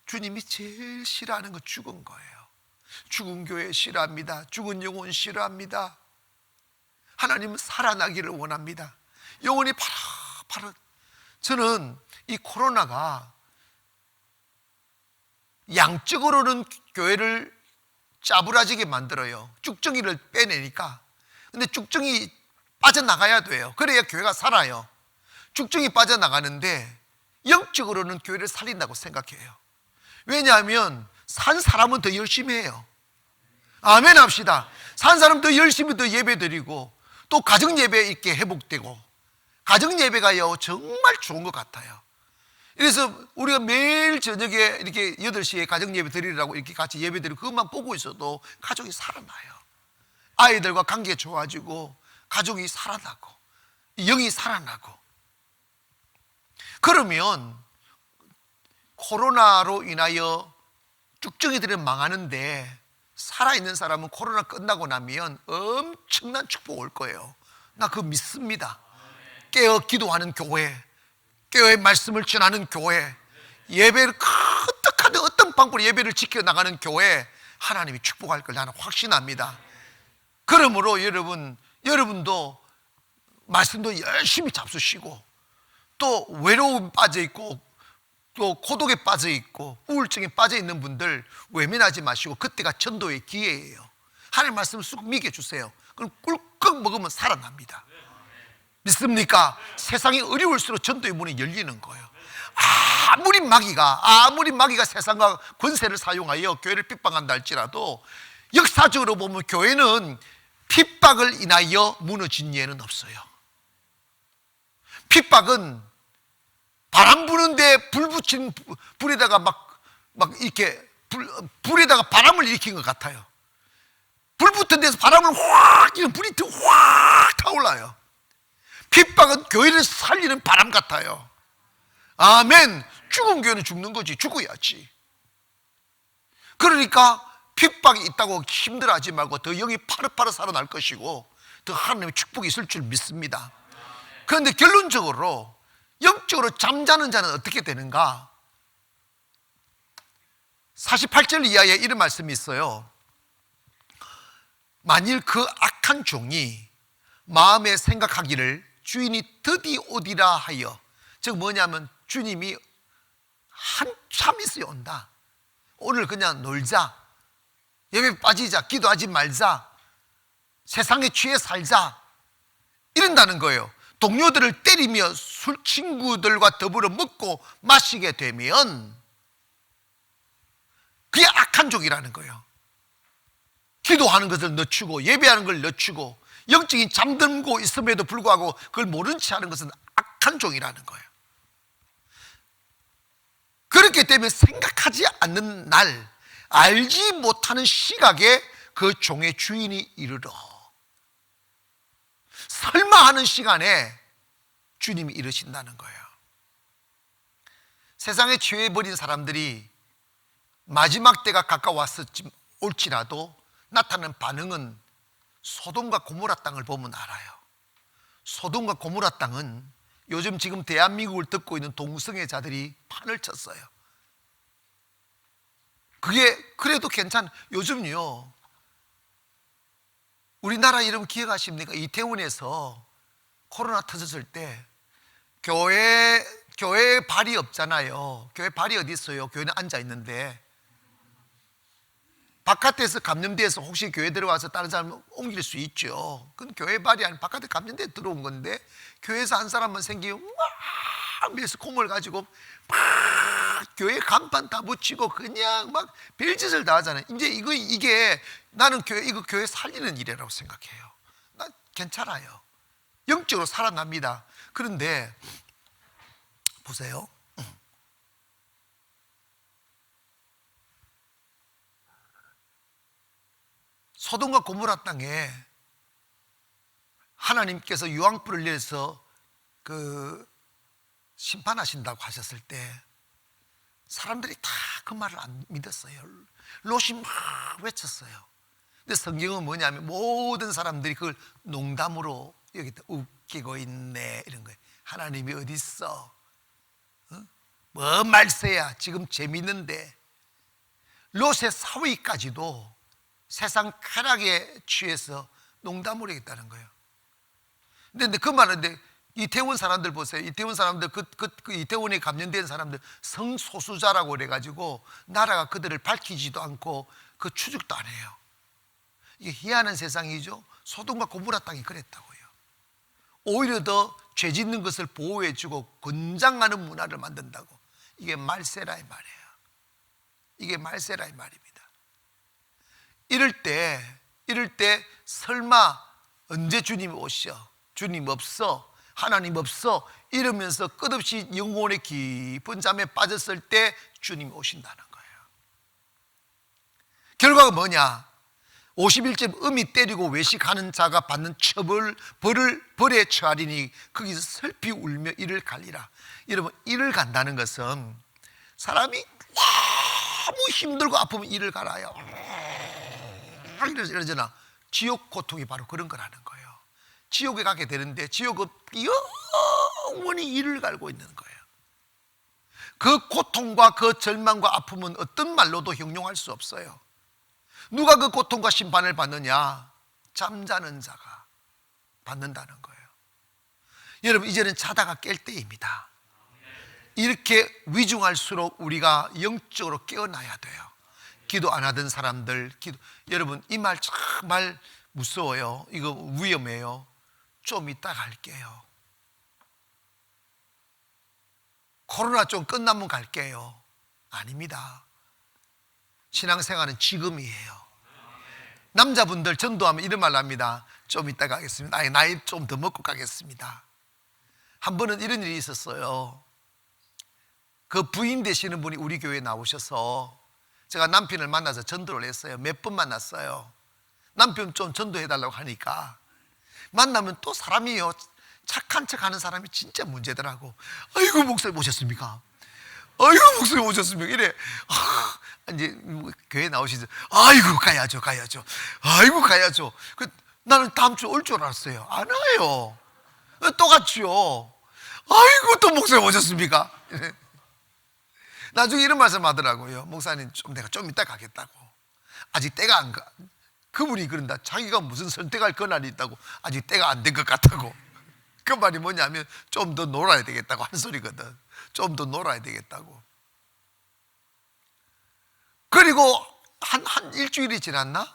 주님이 제일 싫어하는 건 죽은 거예요. 죽은 교회 싫어합니다. 죽은 영혼 싫어합니다. 하나님은 살아나기를 원합니다. 영혼이 바로. 저는 이 코로나가 양적으로는 교회를 짜부라지게 만들어요. 쭉정이를 빼내니까. 근데 쭉정이 빠져나가야 돼요. 그래야 교회가 살아요. 쭉정이 빠져나가는데 영적으로는 교회를 살린다고 생각해요. 왜냐하면 산 사람은 더 열심히 해요. 아멘 합시다. 산 사람 더 열심히 더 예배드리고 또 가정예배 있게 회복되고, 가정예배가요 정말 좋은 것 같아요. 그래서 우리가 매일 저녁에 이렇게 8시에 가정예배 드리라고 이렇게 같이 예배드리고 그것만 보고 있어도 가족이 살아나요. 아이들과 관계가 좋아지고 가족이 살아나고 영이 살아나고. 그러면 코로나로 인하여 쭉정이들은 망하는데 살아있는 사람은 코로나 끝나고 나면 엄청난 축복 올 거예요. 나 그거 믿습니다. 깨어 기도하는 교회, 깨어의 말씀을 전하는 교회, 예배를 어떻게 하든 어떤 방법으로 예배를 지켜나가는 교회, 하나님이 축복할 걸 나는 확신합니다. 그러므로 여러분도 말씀도 열심히 잡수시고 또 외로움 빠져있고 또 고독에 빠져있고 우울증에 빠져있는 분들 외면하지 마시고 그때가 전도의 기회예요. 하나님 말씀을 쑥 먹여주세요. 그럼 꿀꺽 먹으면 살아납니다. 믿습니까? 세상이 어려울수록 전도의 문이 열리는 거예요. 아무리 마귀가 세상과 권세를 사용하여 교회를 핍박한다 할지라도 역사적으로 보면 교회는 핍박을 인하여 무너진 예는 없어요. 핍박은 바람 부는데 불 붙인 불에다가 막 이렇게 불에다가 바람을 일으킨 것 같아요. 불 붙은 데서 바람을 확 이런 불이 확 타올라요. 핍박은 교회를 살리는 바람 같아요. 아멘. 죽은 교회는 죽는 거지. 죽어야지. 그러니까 핍박이 있다고 힘들어하지 말고 더 영이 파릇파릇 살아날 것이고 더 하나님의 축복이 있을 줄 믿습니다. 그런데 결론적으로 영적으로 잠자는 자는 어떻게 되는가? 48절 이하에 이런 말씀이 있어요. 만일 그 악한 종이 마음에 생각하기를 주인이 드디 오리라 하여, 즉 뭐냐면 주님이 한참 있어야 온다, 오늘 그냥 놀자, 예배 빠지자, 기도하지 말자, 세상에 취해 살자, 이런다는 거예요. 동료들을 때리며 술 친구들과 더불어 먹고 마시게 되면 그게 악한 종이라는 거예요. 기도하는 것을 늦추고 예배하는 걸 늦추고 영적인 잠들고 있음에도 불구하고 그걸 모른 채 하는 것은 악한 종이라는 거예요. 그렇기 때문에 생각하지 않는 날, 알지 못하는 시각에 그 종의 주인이 이르러, 설마 하는 시간에 주님이 이르신다는 거예요. 세상에 취해버린 사람들이 마지막 때가 가까웠을지라도 나타나는 반응은 소돔과 고모라 땅을 보면 알아요. 소돔과 고모라 땅은 요즘 지금 대한민국을 듣고 있는 동성애자들이 판을 쳤어요. 그게 그래도 요즘요, 우리나라 이름 기억하십니까? 이태원에서 코로나 터졌을 때 교회 발이 없잖아요. 교회 발이 어디 있어요? 교회는 앉아 있는데 바깥에서 감염돼서 혹시 교회 들어와서 다른 사람 옮길 수 있죠. 그건 교회 발이 아니라 바깥에 감염돼 들어온 건데, 교회에서 한 사람만 생기면 막 밀수 콩을 가지고 막 교회 간판 다 붙이고 그냥 막 별짓을 다 하잖아요. 이제 이게 나는 교회 살리는 일이라고 생각해요. 난 괜찮아요. 영적으로 살아납니다. 그런데 보세요. 소돔과 고모라 땅에 하나님께서 유황불을 내서 그 심판하신다고 하셨을 때 사람들이 다 그 말을 안 믿었어요. 롯이 막 외쳤어요. 근데 성경은 뭐냐면 모든 사람들이 그걸 농담으로 여기다 웃기고 있네, 이런 거예요. 하나님이 어디 있어? 뭐 말세야, 지금 재밌는데. 롯의 사위까지도 세상 쾌락에 취해서 농담을 하겠다는 거예요. 근데 그 말은, 이태원 사람들 보세요. 이태원 사람들, 그 이태원에 감염된 사람들 성소수자라고 그래가지고 나라가 그들을 밝히지도 않고 그 추적도 안 해요. 이게 희한한 세상이죠. 소돔과 고모라 땅이 그랬다고요. 오히려 더 죄 짓는 것을 보호해주고 권장하는 문화를 만든다고. 이게 말세라의 말이에요. 이게 말세라의 말입니다. 이럴 때 설마 언제 주님이 오셔? 주님 없어, 하나님 없어, 이러면서 끝없이 영혼의 깊은 잠에 빠졌을 때 주님이 오신다는 거예요. 결과가 뭐냐? 51절, 음이 때리고 외식하는 자가 받는 벌에 처하리니 거기서 슬피 울며 이를 갈리라. 여러분, 이를 간다는 것은 사람이 너무 힘들고 아프면 이를 갈아요. 이러잖아. 지옥 고통이 바로 그런 거라는 거예요. 지옥에 가게 되는데 지옥은 영원히 이를 갈고 있는 거예요. 그 고통과 그 절망과 아픔은 어떤 말로도 형용할 수 없어요. 누가 그 고통과 심판을 받느냐? 잠자는 자가 받는다는 거예요. 여러분, 이제는 자다가 깰 때입니다. 이렇게 위중할수록 우리가 영적으로 깨어나야 돼요. 기도 안 하던 사람들, 여러분, 이 말 정말 무서워요. 이거 위험해요. 좀 이따 갈게요. 코로나 좀 끝나면 갈게요. 아닙니다. 신앙생활은 지금이에요. 남자분들 전도하면 이런 말 합니다. 좀 이따 가겠습니다. 나이 좀 더 먹고 가겠습니다. 한 번은 이런 일이 있었어요. 그 부인 되시는 분이 우리 교회에 나오셔서 제가 남편을 만나서 전도를 했어요. 몇 번 만났어요. 남편 좀 전도해달라고 하니까 만나면 또 사람이요, 착한 척 하는 사람이 진짜 문제더라고. 아이고, 목사님 오셨습니까? 아이고, 목사님 오셨습니까? 이래. 이제 교회 나오시죠. 아이고, 가야죠. 아이고, 가야죠. 나는 다음 주 올 줄 알았어요. 안 와요. 또 갔죠. 아이고, 또 목사님 오셨습니까? 나중에 이런 말씀 하더라고요. 목사님, 내가 좀 이따 가겠다고. 아직 때가 안 가. 그분이 그런다. 자기가 무슨 선택할 권한이 있다고. 아직 때가 안 된 것 같다고. 그 말이 뭐냐면 좀 더 놀아야 되겠다고 하는 소리거든. 좀 더 놀아야 되겠다고. 그리고 한 일주일이 지났나?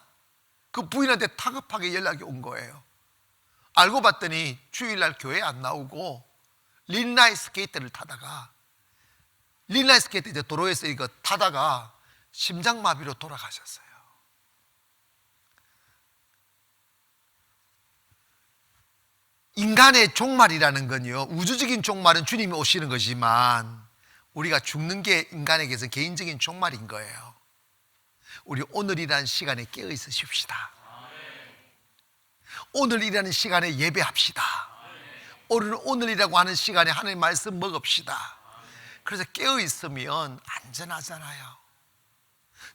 그 부인한테 다급하게 연락이 온 거예요. 알고 봤더니 주일날 교회 안 나오고 린라인 스케이트를 타다가, 린라인 스케이트 이제 도로에서 이거 타다가 심장마비로 돌아가셨어요. 인간의 종말이라는 건요, 우주적인 종말은 주님이 오시는 거지만 우리가 죽는 게 인간에게서 개인적인 종말인 거예요. 우리 오늘이라는 시간에 깨어 있으십시다. 오늘이라는 시간에 예배합시다. 오늘이라고 하는 시간에 하나님의 말씀 먹읍시다. 그래서 깨어 있으면 안전하잖아요.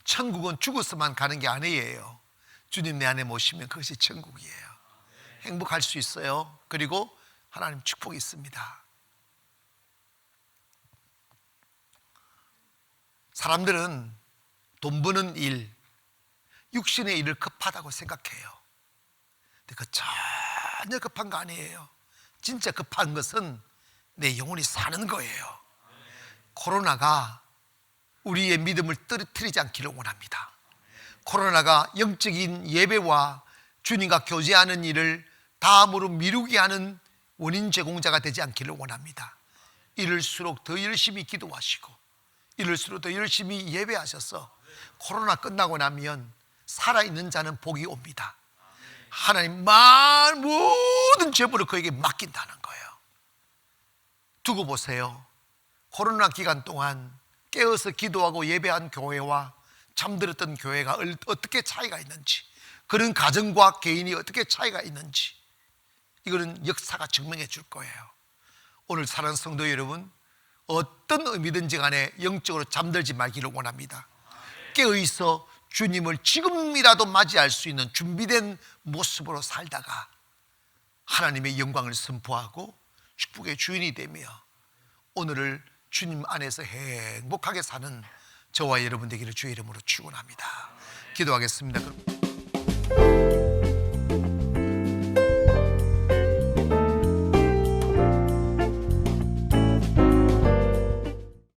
천국은 죽어서만 가는 게 아니에요. 주님 내 안에 모시면 그것이 천국이에요. 행복할 수 있어요. 그리고 하나님 축복이 있습니다. 사람들은 돈 버는 일, 육신의 일을 급하다고 생각해요. 근데 그 전혀 급한 거 아니에요. 진짜 급한 것은 내 영혼이 사는 거예요. 코로나가 우리의 믿음을 떨어뜨리지 않기를 원합니다. 코로나가 영적인 예배와 주님과 교제하는 일을 다음으로 미루게 하는 원인 제공자가 되지 않기를 원합니다. 이럴수록 더 열심히 기도하시고 이럴수록 더 열심히 예배하셔서 코로나 끝나고 나면 살아있는 자는 복이 옵니다. 하나님 모든 죄물을 그에게 맡긴다는 거예요. 두고 보세요. 코로나 기간 동안 깨어서 기도하고 예배한 교회와 잠들었던 교회가 어떻게 차이가 있는지, 그런 가정과 개인이 어떻게 차이가 있는지, 이거는 역사가 증명해 줄 거예요. 오늘 사랑하는 성도 여러분, 어떤 의미든지 간에 영적으로 잠들지 말기를 원합니다. 깨어있어 주님을 지금이라도 맞이할 수 있는 준비된 모습으로 살다가 하나님의 영광을 선포하고 축복의 주인이 되며 오늘을 주님 안에서 행복하게 사는 저와 여러분 되기를 주의 이름으로 축원합니다. 기도하겠습니다.